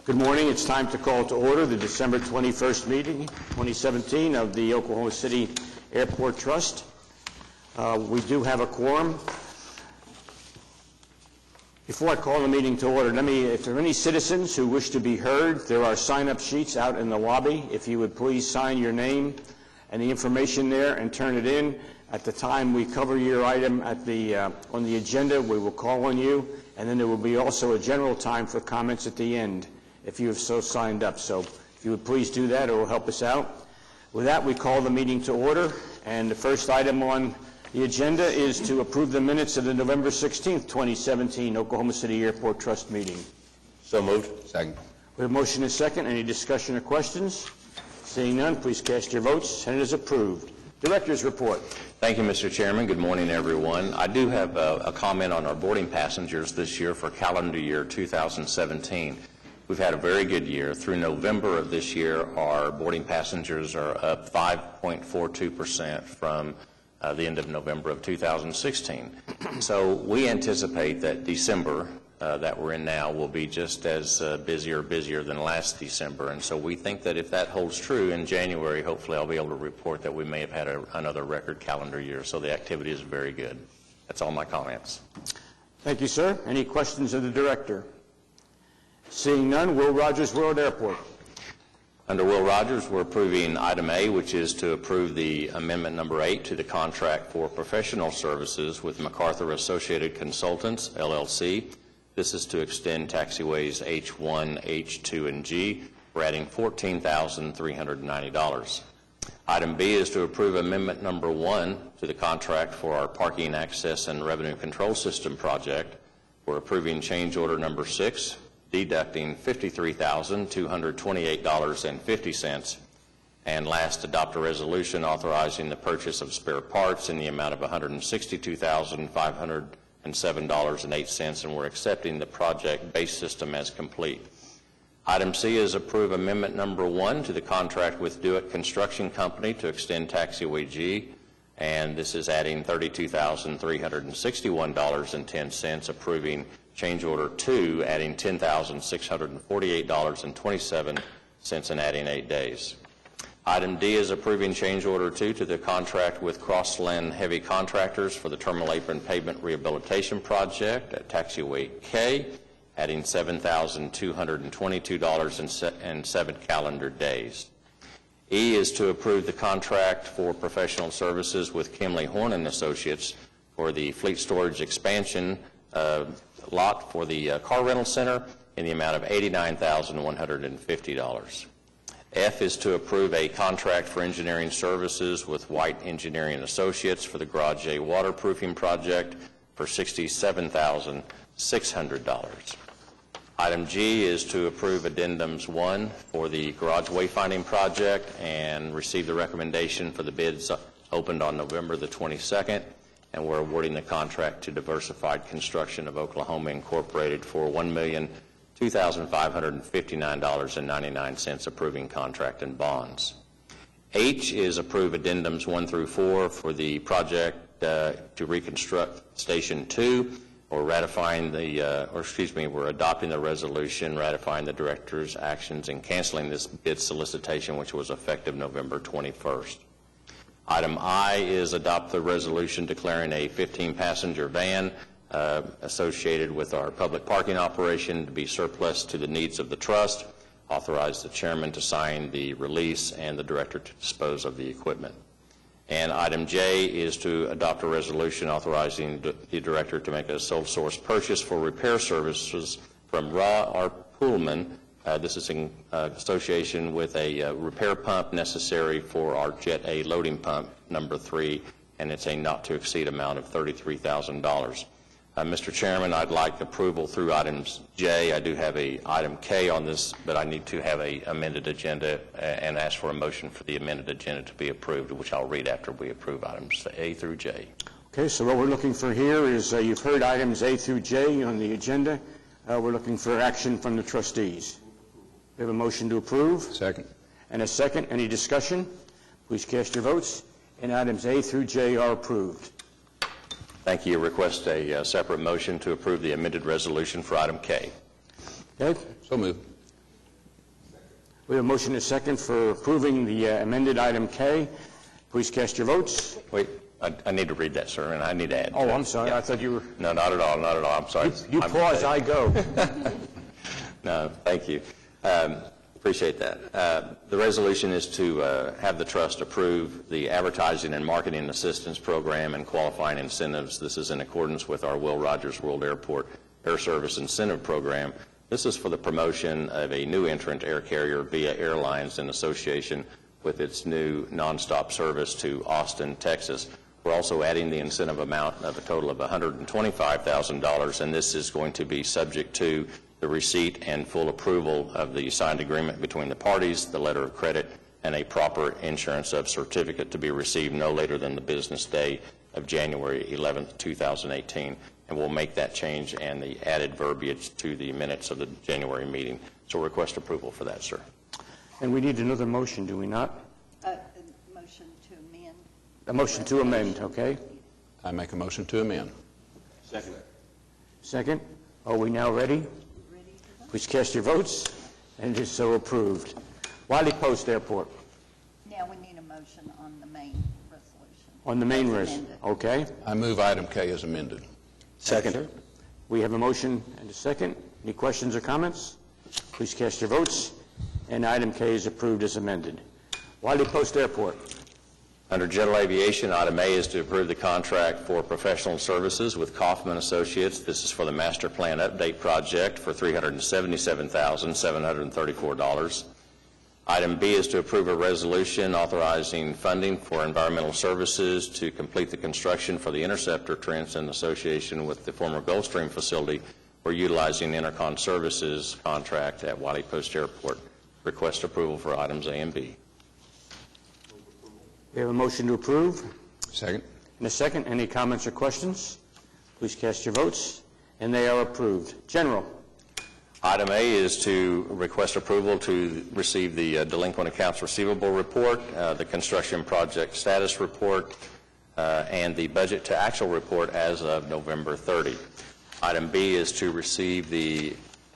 Good morning. It's time to call to order the December 21st meeting, 2017, of the Oklahoma City Airport Trust. We do have a quorum. Before I call the meeting to order, if there are any citizens who wish to be heard, there are sign-up sheets out in the lobby. If you would please sign your name and the information there and turn it in. At the time we cover your item on the agenda, we will call on you, and then there will be also a general time for comments at the end if you have so signed up. So if you would please do that, it will help us out. With that, we call the meeting to order, and the first item on the agenda is to approve the minutes of the November 16th, 2017 Oklahoma City Airport Trust meeting. So moved. Second. We have a motion and a second. Any discussion or questions? Seeing none, please cast your votes, and it is approved. Director's report. Thank you, Mr. Chairman. Good morning, everyone. I do have a comment on our boarding passengers this year for calendar year 2017. We've had a very good year. Through November of this year, our boarding passengers are up 5.42% from the end of November of 2016. So we anticipate that December that we're in now will be just as busier than last December. And so we think that if that holds true in January, hopefully I'll be able to report that we may have had another record calendar year. So the activity is very good. That's all my comments. Thank you, sir. Any questions of the director? Seeing none, Will Rogers World Airport. Under Will Rogers, we're approving item A, which is to approve the amendment number 8 to the contract for professional services with MacArthur Associated Consultants, LLC. This is to extend Taxiway's H1, H2, and G. We're adding $14,390. Item B is to approve amendment number 1 to the contract for our parking access and revenue control system project. We're approving change order number 6, deducting $53,228.50. And last, adopt a resolution authorizing the purchase of spare parts in the amount of $162,507.08, and we're accepting the project base system as complete. Item C is approve amendment number 1 to the contract with Dewitt Construction Company to extend Taxiway G, and this is adding $32,361.10, approving change order 2, adding $10,648.27 and adding 8 days. Item D is approving change order 2 to the contract with Crossland Heavy Contractors for the Terminal Apron Pavement Rehabilitation Project at Taxiway K, adding $7,222.07 calendar days. E is to approve the contract for professional services with Kimley Horn & Associates for the fleet storage expansion lot for the car rental center in the amount of $89,150. F is to approve a contract for engineering services with White Engineering Associates for the Garage A waterproofing project for $67,600. Item G is to approve addendums 1 for the garage wayfinding project and receive the recommendation for the bids opened on November the 22nd. And we're awarding the contract to Diversified Construction of Oklahoma Incorporated for $1,2,559.99, approving contract and bonds. H is approve addendums 1 through 4 for the project to reconstruct Station 2, or ratifying we're adopting the resolution ratifying the director's actions and canceling this bid solicitation, which was effective November 21st. Item I is adopt the resolution declaring a 15-passenger van associated with our public parking operation to be surplus to the needs of the trust. Authorize the chairman to sign the release and the director to dispose of the equipment. And item J is to adopt a resolution authorizing the director to make a sole source purchase for repair services from Ra R. Pullman. This is in association with a repair pump necessary for our Jet A loading pump number 3, and it's a not to exceed amount of $33,000. Mr. Chairman, I'd like approval through items J. I do have a item K on this, but I need to have a amended agenda and ask for a motion for the amended agenda to be approved, which I'll read after we approve items A through J. Okay, so what we're looking for here is you've heard items A through J on the agenda. We're looking for action from the trustees. We have a motion to approve. Second. And a second. Any discussion? Please cast your votes. And items A through J are approved. Thank you. Request a separate motion to approve the amended resolution for item K. Okay. So moved. We have a motion and a second for approving the amended item K. Please cast your votes. Wait, I need to read that, sir, and I need to add. Oh, I'm sorry. Yeah. I thought you were... No, not at all, not at all. I'm sorry. You pause, I go. No, thank you. Appreciate that. The resolution is to have the trust approve the advertising and marketing assistance program and qualifying incentives. This is in accordance with our Will Rogers World Airport Air Service Incentive Program. This is for the promotion of a new entrant air carrier via Airlines in association with its new nonstop service to Austin, Texas. We're also adding the incentive amount of a total of $125,000, and this is going to be subject to the receipt and full approval of the signed agreement between the parties, the letter of credit, and a proper insurance of certificate to be received no later than the business day of January 11th, 2018. And we'll make that change and the added verbiage to the minutes of the January meeting. So request approval for that, sir. And we need another motion, do we not? A motion to amend. A motion to amend, okay? I make a motion to amend. Second. Second. Are we now ready? Please cast your votes, and it is so approved. Wiley Post Airport. Now we need a motion on the main resolution. On the main As res, amended. okay? I move item K as amended. Second. We have a motion and a second. Any questions or comments? Please cast your votes, and item K is approved as amended. Wiley Post Airport. Under General Aviation, item A is to approve the contract for professional services with Kaufman Associates. This is for the Master Plan Update Project for $377,734. Item B is to approve a resolution authorizing funding for environmental services to complete the construction for the interceptor trench in association with the former Gulfstream facility. We're utilizing Intercon Services contract at Wiley Post Airport. Request approval for items A and B. We have a motion to approve. Second. And a second. Any comments or questions? Please cast your votes, and they are approved. General. Item A is to request approval to receive the delinquent accounts receivable report, the construction project status report, and the budget to actual report as of November 30. Item B is to receive the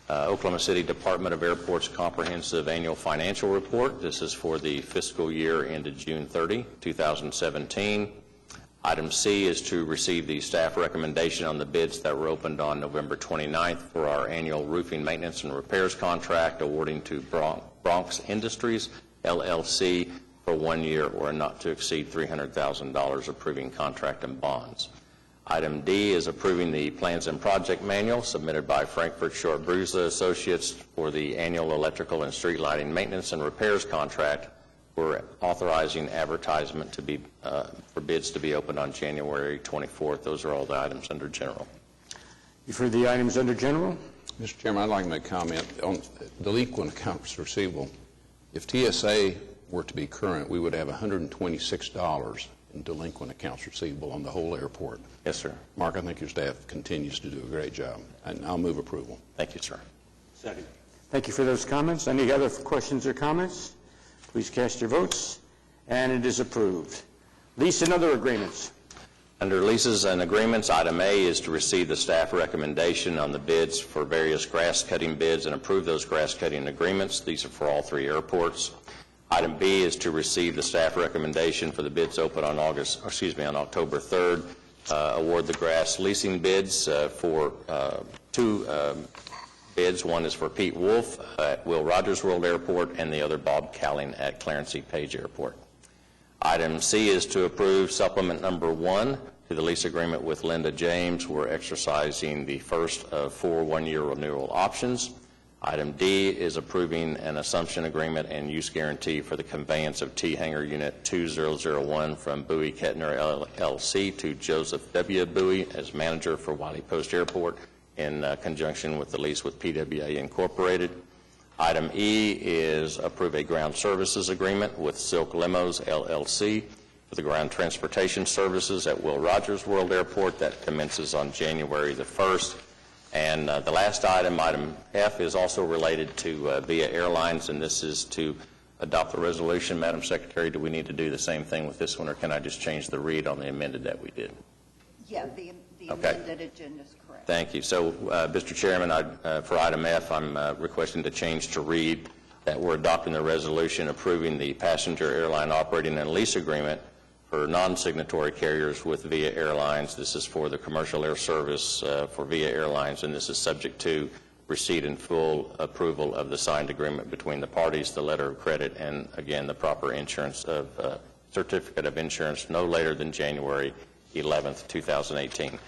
Oklahoma City Department of Airports Comprehensive Annual Financial Report. This is for the fiscal year ended June 30, 2017. Item C is to receive the staff recommendation on the bids that were opened on November 29th for our annual roofing maintenance and repairs contract awarding to Bronx Industries, LLC, for 1 year or not to exceed $300,000, approving contract and bonds. Item D is approving the plans and project manual submitted by Frankfurt Short Brusla Associates for the annual electrical and street lighting maintenance and repairs contract. We're authorizing advertisement to be for bids to be opened on January 24th. Those are all the items under general. You've heard the items under general. Mr. Chairman, I'd like to make a comment on delinquent accounts receivable. If TSA were to be current, we would have $126 in delinquent accounts receivable on the whole airport. Yes, sir. Mark, I think your staff continues to do a great job, and I'll move approval. Thank you, sir. Second. Thank you for those comments. Any other questions or comments? Please cast your votes, and it is approved. Lease and other agreements. Under leases and agreements, item A is to receive the staff recommendation on the bids for various grass cutting bids and approve those grass cutting agreements. These are for all 3 airports. Item B is to receive the staff recommendation for the bids open on October 3rd. Award the grass leasing bids for 2 bids. One is for Pete Wolf at Will Rogers World Airport and the other Bob Cowling at Clarence E. Page Airport. Item C is to approve supplement number 1 to the lease agreement with Linda James. We're exercising the first of 4 one-year renewal options. Item D is approving an assumption agreement and use guarantee for the conveyance of T-Hangar Unit 2001 from Bowie Kettner LLC to Joseph W. Bowie as manager for Wiley Post Airport in conjunction with the lease with PWA Incorporated. Item E is approve a ground services agreement with Silk Limos LLC for the ground transportation services at Will Rogers World Airport that commences on January the 1st. And the last item, item F, is also related to via Airlines, and this is to adopt the resolution. Madam Secretary, do we need to do the same thing with this one, or can I just change the read on the amended that we did? Yeah, the Okay. amended agenda is correct. Thank you. So, Mr. Chairman, for item F, I'm requesting to change to read, that we're adopting the resolution approving the passenger airline operating and lease agreement for non-signatory carriers with VIA Airlines. This is for the commercial air service for VIA Airlines, and this is subject to receipt and full approval of the signed agreement between the parties, the letter of credit, and again, the proper insurance of certificate of insurance no later than January 11th, 2018.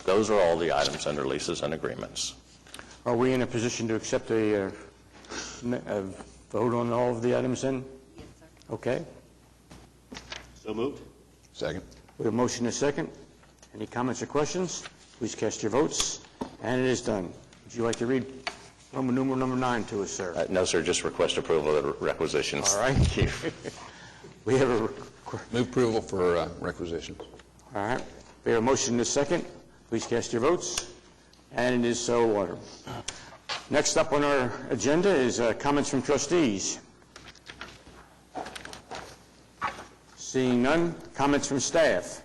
Those are all the items under leases and agreements. Are we in a position to accept a vote on all of the items then? Yes, sir. Okay. So moved. Second. We have a motion and a second. Any comments or questions? Please cast your votes. And it is done. Would you like to read Roman numeral number 9 to us, sir? No, sir, just request approval of the requisitions. All right. Thank you. We have a, Move approval for requisition. all right. We have a motion and a second. Please cast your votes. And it is so ordered. Next up on our agenda is comments from trustees. Seeing none, comments from staff.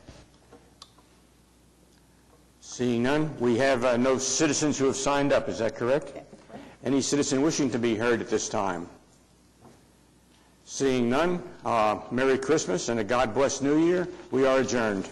Seeing none, we have no citizens who have signed up, is that correct? Any citizen wishing to be heard at this time? Seeing none, Merry Christmas and a God bless New Year. We are adjourned.